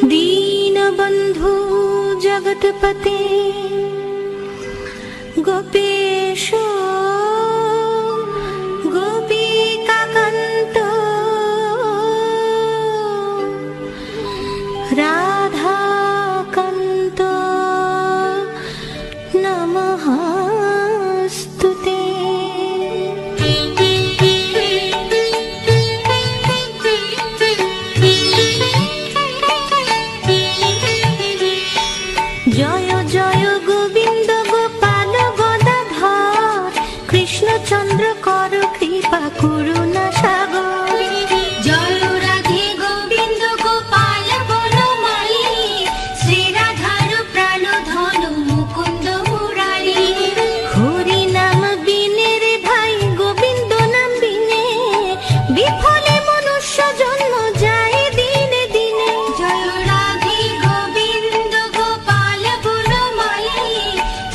दीनबन्धु जगत्पते गोपेश गोपिकान्त राधाकान्त नमःस्तुते। जय जय गोविंद गोपाल गदाधर कृष्णचंद्र कर कृपा करुणा सागर। जय राधे गोविंद गोपाल बनमाली श्री राधार प्राण धन मुकुंद मुरारी। हरि नाम बिने रे भाई गोविंद नाम बिने विफले मनुष्य जन्म जाए दिने दिने। जय राधे गोविंद गोपाल बनमाली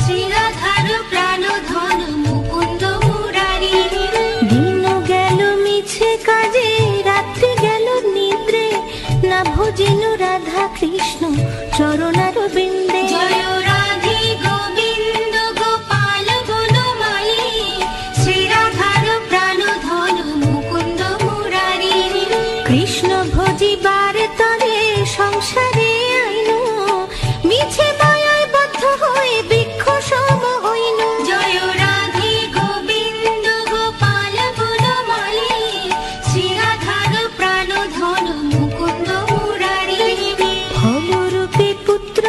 श्री राधार प्राण धन मुकुंद मुरारी। दिन गेल मिछे काजे रात्रि गेल निद्रे ना भजिनु राधा कृष्ण चरणार बिंदे। जय राधे गोविंद गोपाल बनमाली श्री राधार प्राण धन मुकुंद मुरारी। कृष्ण भजिबार तरे संसारे आइनु मिछे मायाय बद्ध हये बृक्ष सम हइनु। जय राधे गोविंद गोपाल बनमाली श्री राधार प्राण धन मुकुंद मुरारी। भवरूपे पुत्र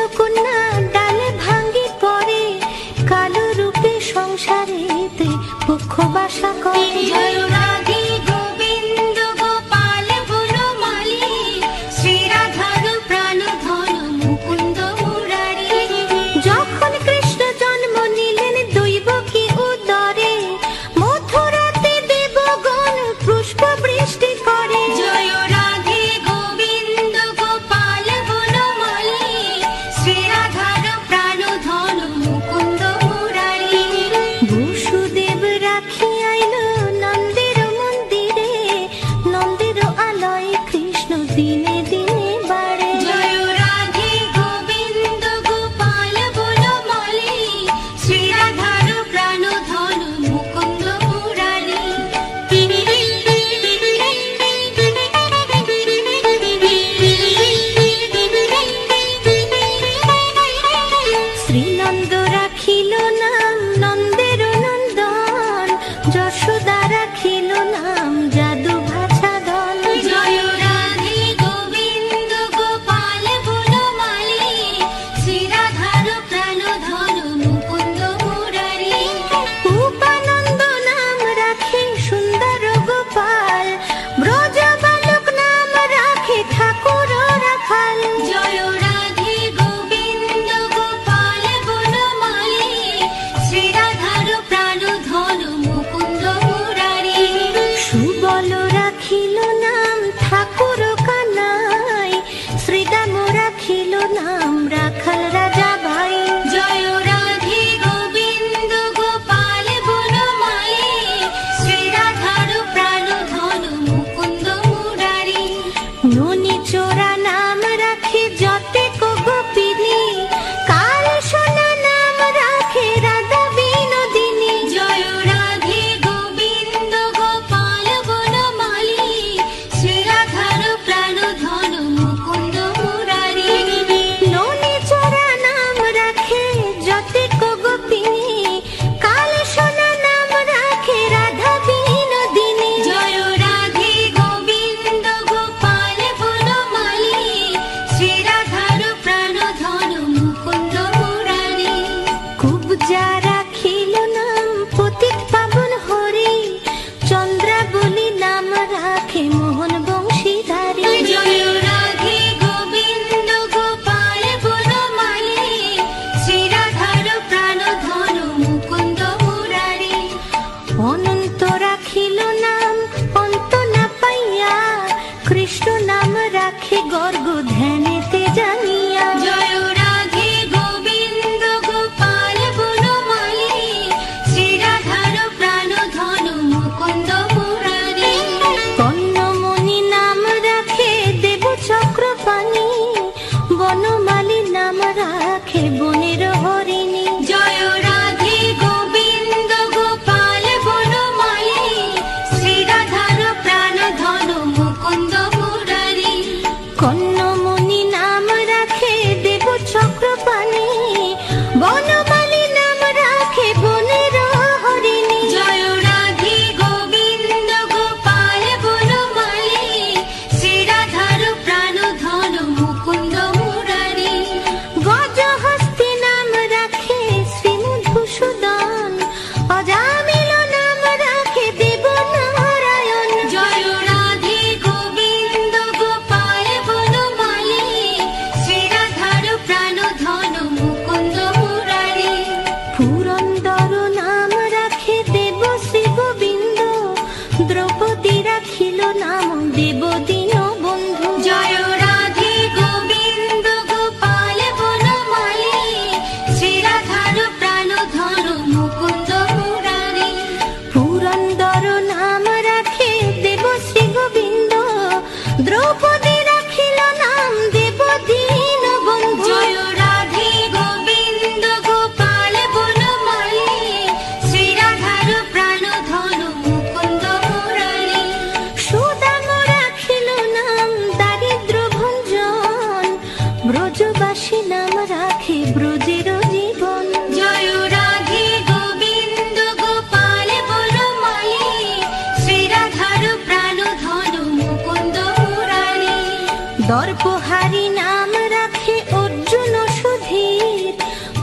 বিহারী নাম রাখে অর্জুন সুধীর,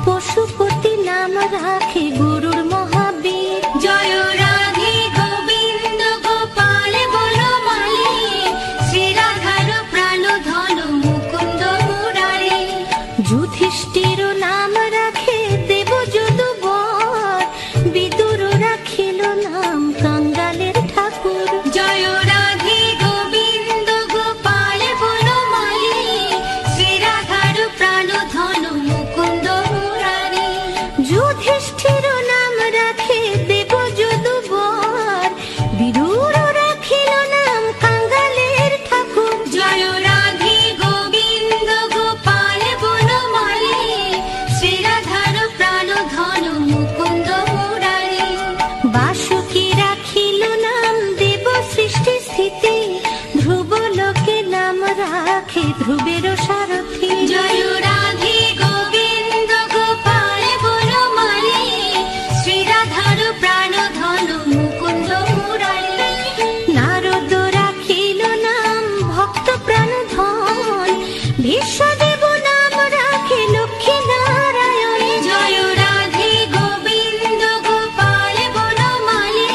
পশুপতি নাম রাখে গরুর মহাবীর। জয় রাধে গোবিন্দ গোপাল বনমালী, শ্রী রাধার প্রাণ ধন মুকুন্দ মুরারি। যুধিষ্ঠির নাম রাখে দেবযদুবর, বিদুর রাখিল নাম কাঙ্গালের ঠাকুর। জয় রাধে গোবিন্দ গোপাল বনমালী, শ্রী রাধার প্রাণ ধন মুকুন্দ মুরারি। যুধিষ্ঠির নাম রাখে দেবযদুবর, বিদুর রাখিল নাম কাঙ্গালের ঠাকুর। জয় রাধে গোবিন্দ গোপাল বনমালী, শ্রী রাধার প্রাণ ধন মুকুন্দ মুরারি। বাসুকি রাখিল নাম দেব সৃষ্টি স্থিতি, ধ্রুব লোকে নাম রাখে ধ্রুবের সারথি। জয় রাধে গোবিন্দ গোপাল বনমালী, শ্রী রাধার প্রাণ ধন মুকুন্দ মুরারি। নারদ রাখিল নাম ভক্ত প্রাণ ধন, ভীষ্মদেব নাম রাখে লক্ষ্মী নারায়ণ। জয় রাধে গোবিন্দ গোপাল বনমালী,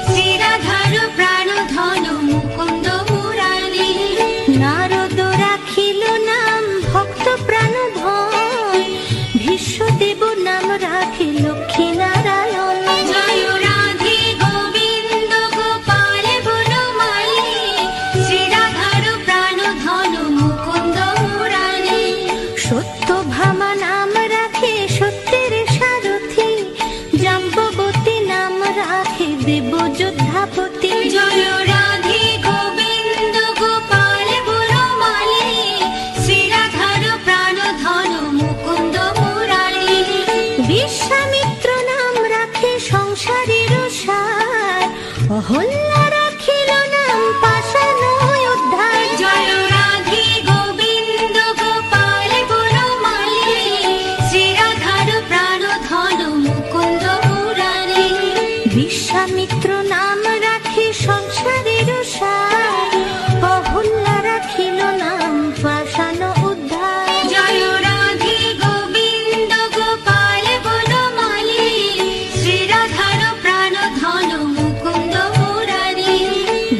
শ্রী রাধার প্রাণ ধন মুকুন্দ মুরারি। নারদ রাখিল নাম ভক্ত প্রাণ ধন, ভীষ্মদেব নাম রাখে লক্ষ্মী নারায়ণ। জয় রাধে গোবিন্দ গোপাল বনমালী, শ্রী রাধার প্রাণ ধন মুকুন্দ মুরারি। সত্যভামা নাম রাখে সত্যের সারথি, জাম্ববতী নাম রাখে দেবযোদ্ধাপতি। জয় রাধে গোবিন্দ গোপাল বনমালী, শ্রী রাধার প্রাণ ধন মুকুন্দ মুরারি। বিশ্বামিত্র নাম রাখে সংসারের সার, অহল্যা রাখিল নাম পাষাণ উদ্ধার। জয় রাধে গোবিন্দ গোপাল বনমালী, শ্রী রাধার প্রাণ ধন মুকুন্দ মুরারি। বিশ্বামিত্র নাম রাখে সংসারের সার, অহল্যা রাখিল নাম পাষাণ উদ্ধার। জয় রাধে গোবিন্দ গোপাল বনমালী, শ্রী রাধার প্রাণ ধন মুকুন্দ মুরারি।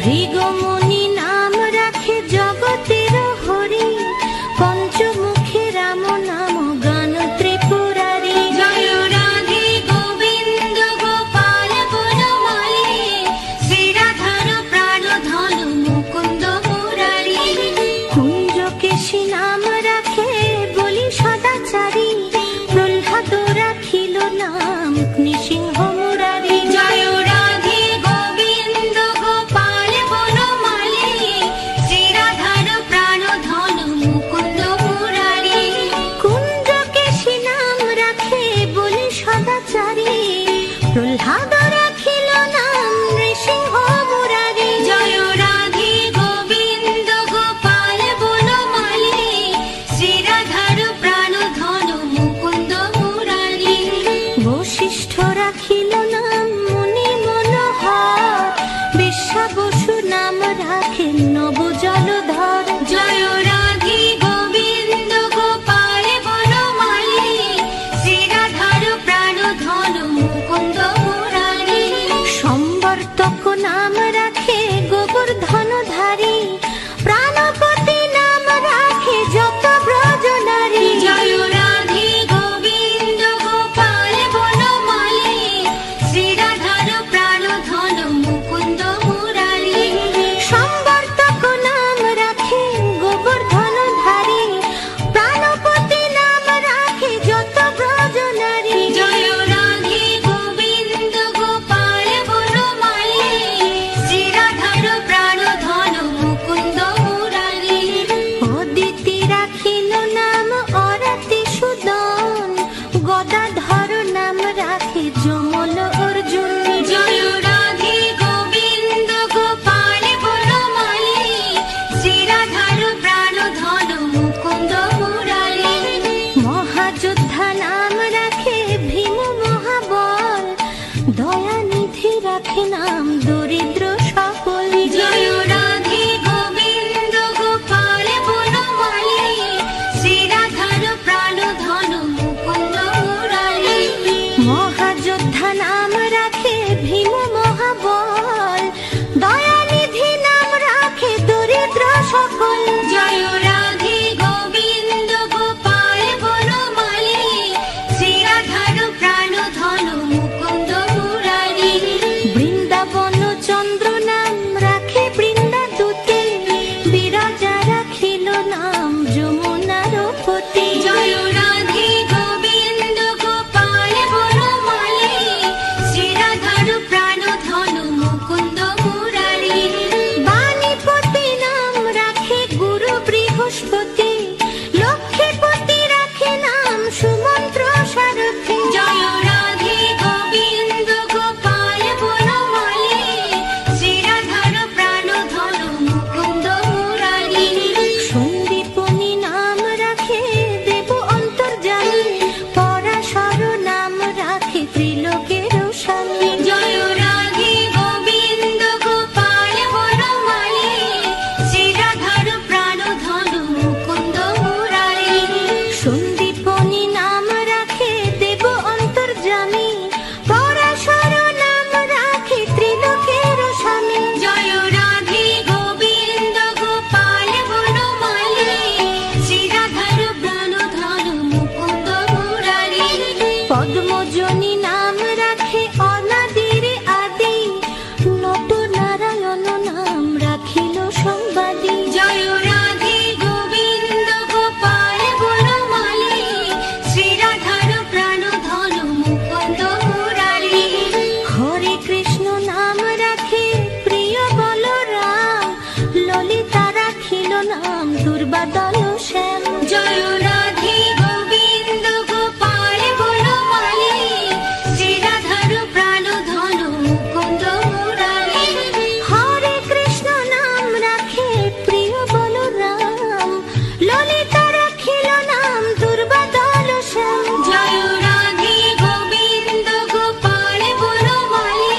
ভৃগমুনি নাম রাখে জগতের হরি, পঞ্চমুখে রাম নাম গান ত্রিপুরারি। জয় রাধে গোবিন্দ গোপাল বনমালী, শ্রী রাধার প্রাণ ধন মুকুন্দ মুরারি। কুঞ্জকেশী নাম রাখে বলি সদাচারী, প্রহ্লাদ রাখিল নাম নৃসিংহ মুরারি। জয় রাধে গোবিন্দ গোপাল বনমালী, শ্রী রাধার প্রাণ ধন মুকুন্দ মুরারি। কুঞ্জকেশী নাম রাখে বলি সদাচারী, প্রহ্লাদ রাখিল নাম নৃসিংহ মুরারি। জয় রাধে গোবিন্দ গোপাল বনমালী, সতী। জয় রাধে গোবিন্দ গোপাল বনমালী, শ্রীরাধার প্রাণধন মুকুন্দ মুরারি। বাণীপতি নাম রাখে গুরু বৃহস্পতি, লক্ষ্মীপতি রাখে নাম সুমন্ত্র সারথি। জয় রাধে গোবিন্দ গোপাল বনমালী, শ্রীরাধার প্রাণধন মুকুন্দ মুরারি। সন্দীপনী নাম রাখে দেব অন্তর্যামী, পরাশর নাম রাখে ত্রিলোকের স্বামী। জয় রাধে গোবিন্দ গোপাল বনমালী, শ্রীরাধার প্রাণধন মুকুন্দ মুরারি। সন্দীপনী নাম রাখে দেব অন্তর্যামী, পরাশর নাম রাখে ত্রিলোকের স্বামী। জয় রাধে গোবিন্দ গোপাল বনমালী, শ্রীরাধার প্রাণধন মুকুন্দ মুরারি। পদ্মজনী নাম রাখে অনাদির আদি, নট নারায়ণ নাম রাখিল সংবাদী। জয় রাধে গোবিন্দ গোপাল বনমালী, শ্রীরাধার প্রাণধন মুকুন্দ মুরারি। হরে কৃষ্ণ নাম রাখে প্রিয় বলরাম, ললিতা রাখিল নাম দুর্বাদল শ্যাম। জয় রাধে গোবিন্দ গোপাল বনমালী, শ্রীরাধার প্রাণধন মুকুন্দ মুরারি। হরে কৃষ্ণ নাম রাখে প্রিয় বলরাম, ললিতা রাখিল নাম দুর্বাদল শ্যাম। জয় রাধে গোবিন্দ গোপাল বনমালী,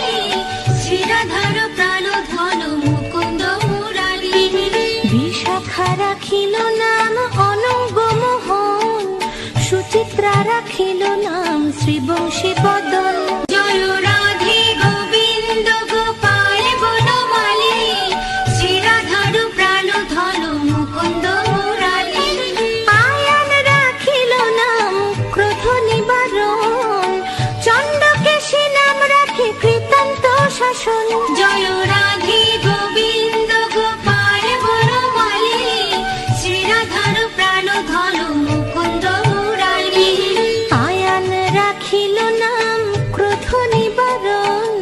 শ্রীরাধার প্রাণধন মুকুন্দ মুরারি। বিশাখা রাখিল নাম অনঙ্গ মোহন, সুচিত্রা রাখিল নাম শ্রীবংশী বদন। জয় রাধে গোবিন্দ গোপাল বনমালী, শ্রীরাধার প্রাণধন মুকুন্দ মুরারি। আয়ান রাখিল নাম ক্রোধ নিবারণ, চণ্ডকেশী নাম রাখে কৃতান্ত শাসন। জয় রাধে গোবিন্দ গোপাল বনমালী, শ্রীরাধার প্রাণধন মুকুন্দ মুরারি। আয়ান রাখিল নাম ক্রোধ নিবারণ,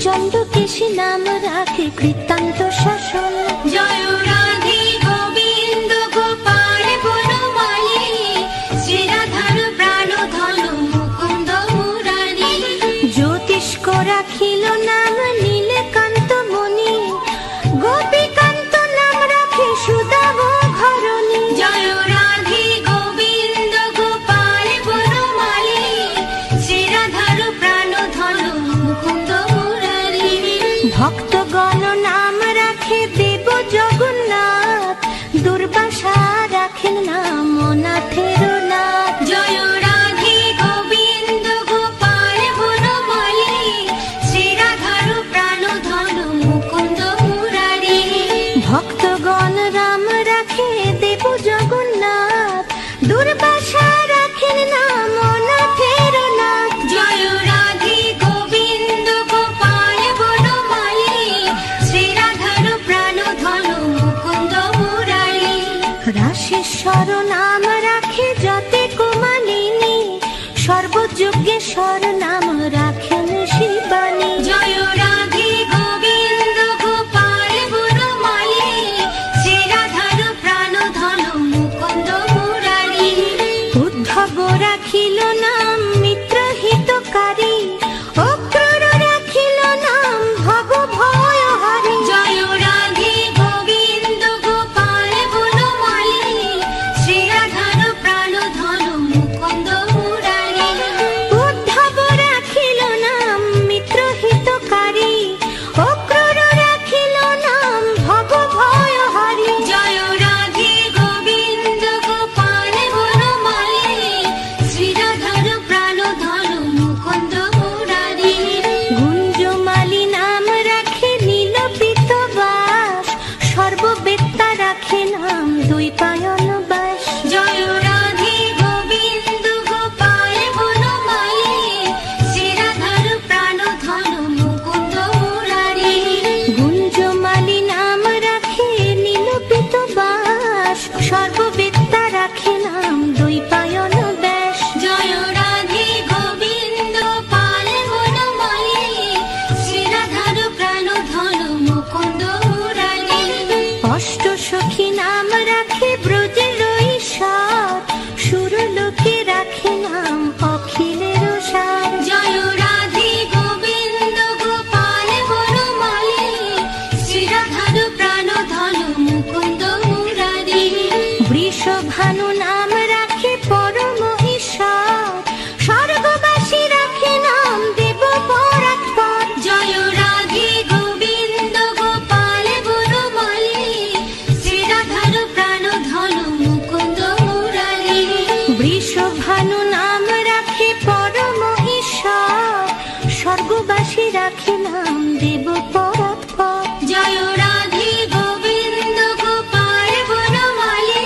চণ্ডকেশী নাম রাখে কৃতান্ত শাসন। জয় রাধে গোবিন্দ গোপাল বনমালী, শ্রীরাধার প্রাণধন মুকুন্দ মুরারি। জ্যোতিষ্ক রাখিল নাম নীলকান্ত মণি, গোপীকান্ত নাম রাখে সুদাম ঘরণী। জয় রাধে গোবিন্দ গোপাল বনমালী, শ্রীরাধার প্রাণধন মুকুন্দ মুরারি। ভক্তগণ নাম রাখে দেব জগন্নাথ, দুর্বাসা রাখেন নাম অনাথের নাথ। জয় রাধে গোবিন্দ গোপাল বনমালী, শ্রীরাধার প্রাণধন মুকুন্দ মুরারি। ভক্তগণ রাম রাখে দেব জগন্নাথ, দুর্বাসা রাখেন নাম অনাথের নাথ। জয় রাধে গোবিন্দ গোপাল বনমালী, শ্রীরাধার প্রাণধন মুকুন্দ মুরারি। রাশেশ্বর নাম রাখে যতে কুমালিনী, সর্বযজ্ঞেশ্বর নাম রাখেন শিবানী। জয় রাধে গোবিন্দ গোপাল বনমালী, শ্রীরাধার প্রাণধন মুকুন্দ মুরারি। উদ্ধব রাখিল নাম মিত্র হিতকারী, অক্রূর রাখিল নাম ভব ভয়হারী। জয় রাধে গোবিন্দ গোপাল বনমালী, শ্রীরাধার প্রাণধন ভানু নাম রাখে পরম ঈশ্বর, স্বর্গবাসী রাখে নাম দেব পরাৎপর। জয় রাধে গোবিন্দ গোপাল বনমালী, শ্রীরাধার প্রাণ ধন মুকুন্দ মুরারি। বৃষভানু নাম রাখে পরম ঈশ্বর, স্বর্গবাসী রাখে নাম দেব পরাৎপর। জয় রাধে গোবিন্দ গোপাল বনমালী,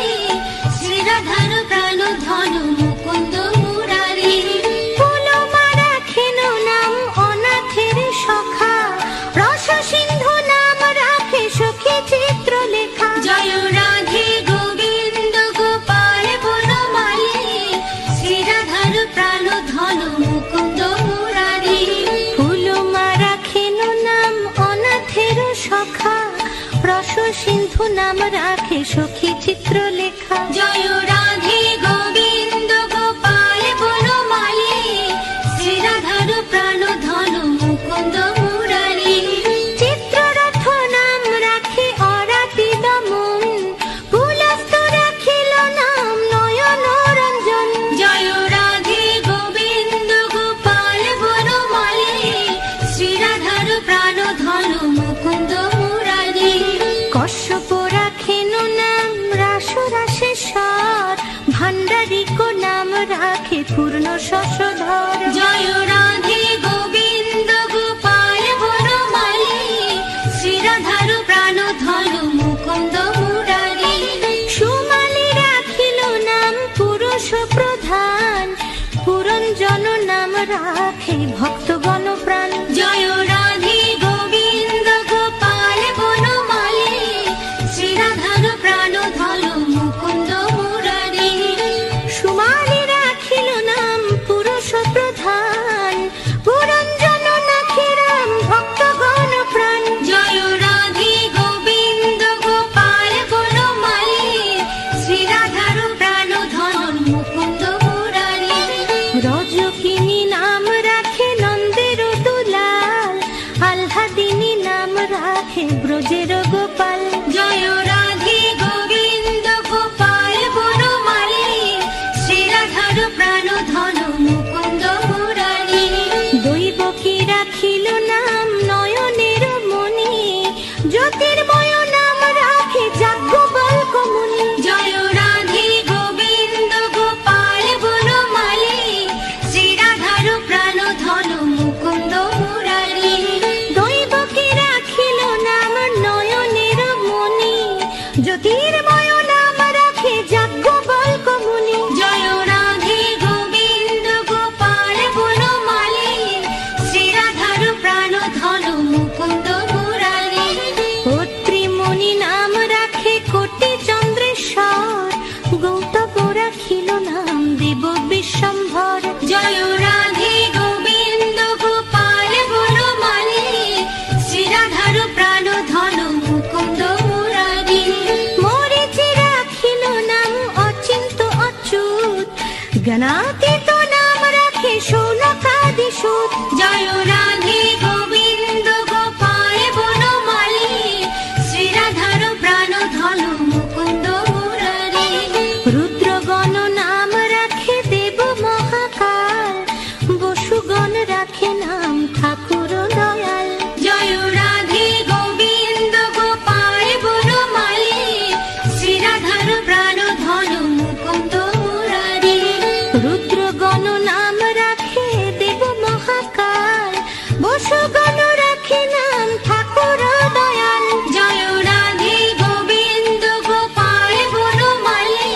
শ্রীরাধার প্রাণ ধন মুকুন্দ মুরারি। ফুলমা রাখেন নাম অনাথের সখা, রস সিন্ধু নাম রাখে সখী চিত্রলেখা। জয় রাধে গোবিন্দ গোপাল বনমালী, শ্রীরাধার প্রাণ ধন মুকুন্দ মুরারি। ফুলমা রাখেন নাম অনাথের সখা, রস সিন্ধু নাম রাখে সখী চিত্রলেখা। জয় রাধে গোবিন্দ গোপাল বনমালী, শ্রীরাধার প্রাণ ধন মুকুন্দ মুরারি। চিত্ররথ নাম রাখে অরাতি দমন, পুলস্ত রাখিল নাম নয়ন রঞ্জন। জয় রাধে গোবিন্দ গোপাল বনমালী, শ্রীরাধার প্রাণ ধন মুকুন্দ মুরারি। কশ্যপ রাখেন নাম রাসরাসেশ্বর, ভান্ডারিক নাম রাখে পূর্ণ শশধর। জয় রাধে গোবিন্দ গোপাল বনমালী, শ্রীরাধার প্রাণ ধন মুকুন্দ মুরারি। সুমালি রাখিল নাম পুরুষ প্রধান, পুরঞ্জন নাম রাখে ভক্তগণ প্রাণ। জয় রাধে গোবিন্দ গোপাল বনমালী, শ্রীরাধার প্রাণ ধন মুকুন্দ মুরারি। সুমালি রাখিল নাম পুরুষ প্রধান, পুরঞ্জন নাখে রাম ভক্তগণ প্রাণ। জয় রাধে গোবিন্দ গোপাল বনমালী, শ্রীরাধার প্রাণ ধন মুকুন্দ মুরারি। রজকিনী নাম রাখে নন্দের দুলাল, আহ্লাদিনী নাম রাখে ব্রজের গোপাল। জয় রাধে গোবিন্দ গোপাল বনমালী, শ্রীরাধার প্রাণ ধন মুকুন্দ মুরারি। দৈবকী রাখিল নাম নয়নের মণি, জ্যোতির্ময় নাম রাখে যাজ্ঞবল্ক মুনি। জয় রাধে গোবিন্দ গোপাল বনমালী, শ্রীরাধার প্রাণ ধন মুকুন্দ মুরারি। দৈবকী রাখিল নাম নয়নের মণি, জ্যোতির্ময় নাম রাখে যাজ্ঞবল্ক মুনি। জয় রাধে গোবিন্দ গোপাল বনমালী, শ্রীরাধার প্রাণ ধন মুকুন্দ মুরারি। অত্রিমণি নাম রাখে কোটি চন্দ্রেশ্বর, গৌতম রাখিল নাম দেব বিশ্বম্ভর। জয় রাধে গোবিন্দ গোপাল বনমালী, শ্রীরাধার প্রাণ ধন মুকুন্দ মুরারি। মরিচি রাখিল নাম অচিন্ত অচ্যুত, জ্ঞানাতীত নাম রাখে শৌনকাদি সুত। জয় রাধে গোবিন্দ গোপাল বনমালী, শ্রীরাধার প্রাণ ধন মুকুন্দ মুরারি। রুদ্রগণ নাম রাখে দেব মহাকাল, বসুগণ রাখে নাম ঠাকুর দয়াল। জয় রাধে গোবিন্দ গোপাল বনমালী, শ্রীরাধার প্রাণ ধন মুকুন্দ মুরারি। রুদ্রগণ নাম রাখে দেব মহাকাল, বসুগণ রাখে নাম ঠাকুর দয়াল। জয় রাধে গোবিন্দ গোপাল বনমালী,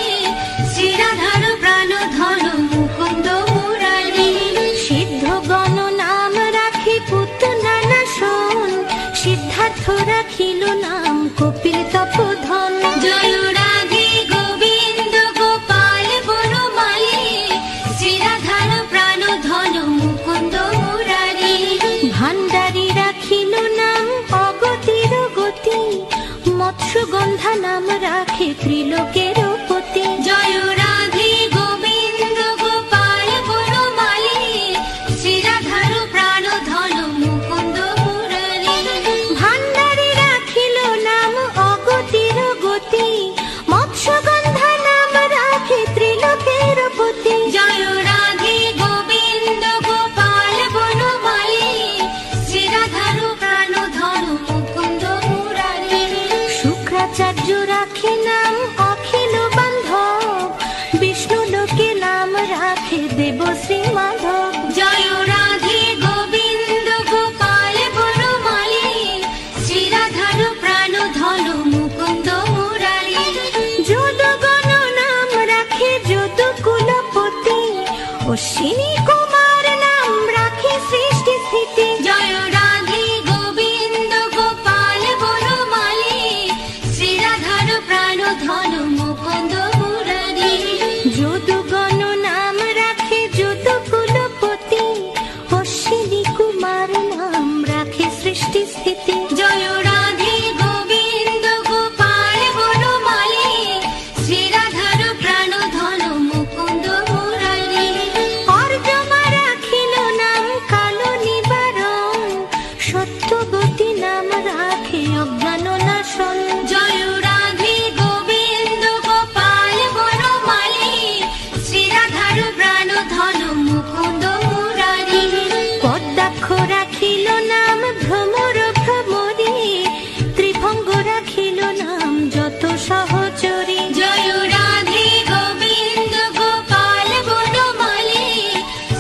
শ্রীরাধার প্রাণ ধন মুকুন্দ মুরারি। সিদ্ধগণ নাম রাখে পুতনা নাশন, সিদ্ধার্থ রাখিল নাম কপিল তপোধন। জয় রাধে গোবিন্দ গোপাল বনমালী, শ্রীরাধার প্রাণ ধন মুকুন্দ মুরারি। ভান্ডারী রাখিল নাম অগতির গতি, মৎস্যগন্ধা নাম রাখে ত্রিলোকের পতি। জয় রাধে গোবিন্দ গোপাল বনমালী, শ্রীরাধার প্রাণ ধন মুকুন্দ মুরারি। ভান্ডারী রাখিল অশ্বিনী কুমার নাম রাখে সৃষ্টি স্থিতি। জয় রাধে গোবিন্দ গোপাল বনমালী, শ্রী রাধার প্রাণ ধন মুকুন্দ মুরারি। যদুগণ নাম রাখে যদু কুলপতি, অশ্বিনী কুমার নাম রাখে সৃষ্টি স্থিতি। জয় রাধে গোবিন্দ গোপাল বনমালী, শ্রী রাধার প্রাণ ধন মুকুন্দ মুরারি। অর্জমা রাখিল নাম কালো নিবারণ, সত্যবতী নাম রাখে অজ্ঞান নাশন। জয় রাধে গোবিন্দ গোপাল বনমালী, শ্রী রাধার প্রাণ ধন মুকুন্দ মুরারি। পদ্মাক্ষ রাখিল নাম ভ্রমর ভ্রমরী, ত্রিভঙ্গ রাখিল নাম যত সহচরী। জয় রাধে গোবিন্দ গোপাল বনমালী,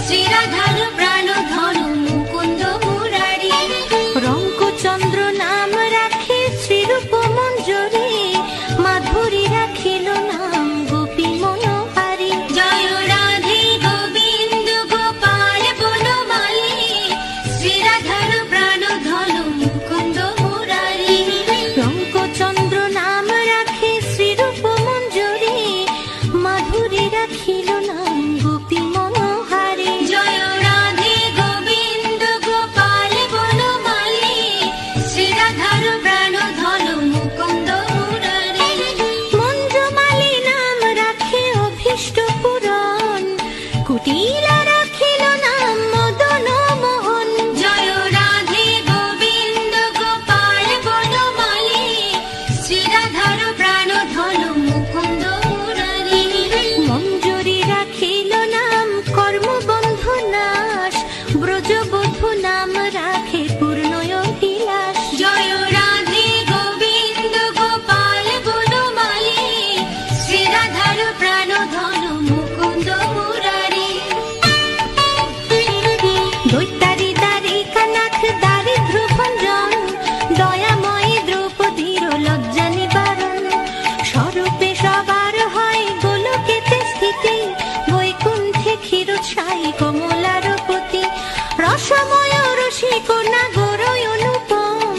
শ্রী রাধার প্রাণ ধন মুকুন্দ মুরারি। রঙ্কচন্দ্র নাম রাখে শ্রীরূপ মঞ্জরী, মাধুরী রাখিল নাম গোপী মনোহারী। জয় রাধে গোবিন্দ গোপাল বনমালী, শ্রী রাধার প্রাণ ধন মুকুন্দ মুরারি। রঙ্কচন্দ্র নাম রাখে শ্রীরূপ মঞ্জরী, মাধুরী রাখিল নাম গোপী মনোহারী। জয় রাধে গোবিন্দ গোপাল বনমালী, শ্রী রাধার প্রাণ ধন মুকুন্দ মুরারি। মঞ্জুমালী নাম রাখে অভীষ্ট পূরণ, কুটিলা রাখিল নাম মদন মোহন। জয় রাধে গোবিন্দ গোপাল বনমালী, শ্রী রাধার প্রাণ ধন মুকুন্দ মুরারি। মঞ্জুরি রাখিল নাম কর্মবন্ধু নাশ, ব্রজবধূ নাম রাখে পূর্ণ অভিলাষ। জয় রাধে গোবিন্দ গোপাল বনমালী, শ্রী রাধার প্রাণ ধন মুকুন্দ মুরারি। দৈত্যারি দ্বারিকানাথ দারিদ্র ভঞ্জন, দয়াময়ী দ্রৌপদীর লজ্জা নিবারণ। স্বরূপে সবার হয় গোলকেতে স্থিতি, বৈকুণ্ঠে ক্ষীরোৎসাহী কমলারপতি। রসময় রসিক নাগর অনুপম,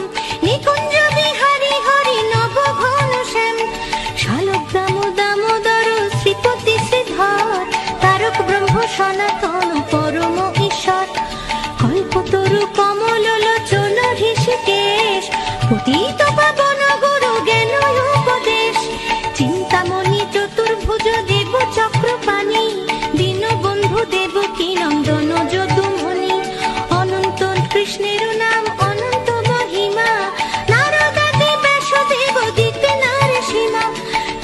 নিকুঞ্জ বিহারী হরি নব ঘন শ্যাম। শালগ্রাম দামোদর শ্রীপতি শ্রীধর, তারক ব্রহ্ম সনাতন পরম ঈশ্বর। কল্পতরু কমল লোচন ঋষিকেশ, পতিত পাবন গুরু জ্ঞান উপদেশ। চিন্তামণি চতুর্ভুজ দেব চক্রপাণি, দীনবন্ধু দেবকী নন্দন যদুমণি। অনন্ত কৃষ্ণের নাম অনন্ত মহিমা, নারদাদি ব্যাসদেব দিতে নারে সীমা।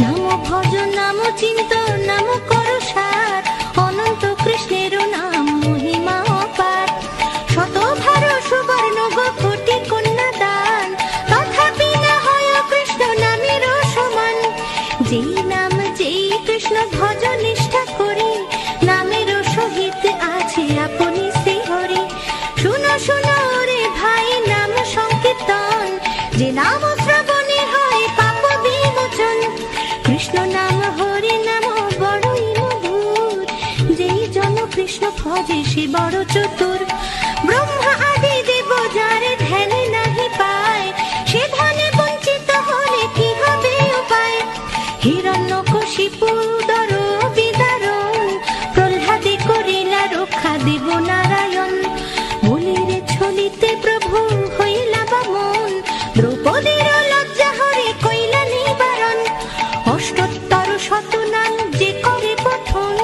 নাম ভজ নাম চিন্ত নাম কর সার, অনন্ত কৃষ্ণের নাম মহিমা অপার। শতভার সুবর্ণ কোটি কন্যা দান, তথাপি না হয় কৃষ্ণ নামের সমান। যেই নাম যেই কৃষ্ণ ভজ নিষ্ঠা করি, নামের সহিত আছে আপনি শ্রীহরি। শুনো শুনো রে ভাই নাম সংকীর্তন, যে নাম শ্রবণে হয় পাপ বিমোচন। কৃষ্ণ নাম হরি নাম বড়ই মধুর, যেই জন কৃষ্ণ ভজে সে বড় চতুর। ব্রহ্মা আদি দেব যারে ধ্যানে নাহি পায়, সে ধনে বঞ্চিত হলে কি হবে উপায়। হিরণ্যকশিপু দর বিদারণ, প্রহ্লাদে করিলা রক্ষা দেব নারায়ণ। বলিরে ছলিতে প্রভু হইলা বামন, দ্রৌপদীর লজ্জা হরে কইলা নিবারণ। অষ্টোত্তর শত নাম যে করে পঠন,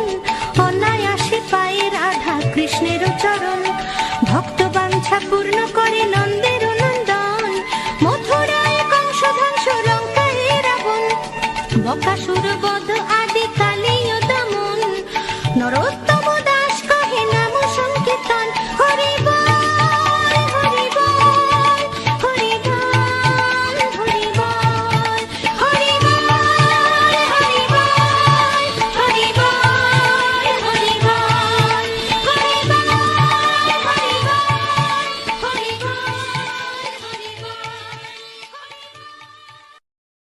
অনায়াসে পায়ে রাধা কৃষ্ণের চরণ। ভক্ত বাঞ্ছা পূর্ণ করে নন্দের নন্দন, মথুরায় কংস ধ্বংস লঙ্কায় রাবণ। বকাসুর বধ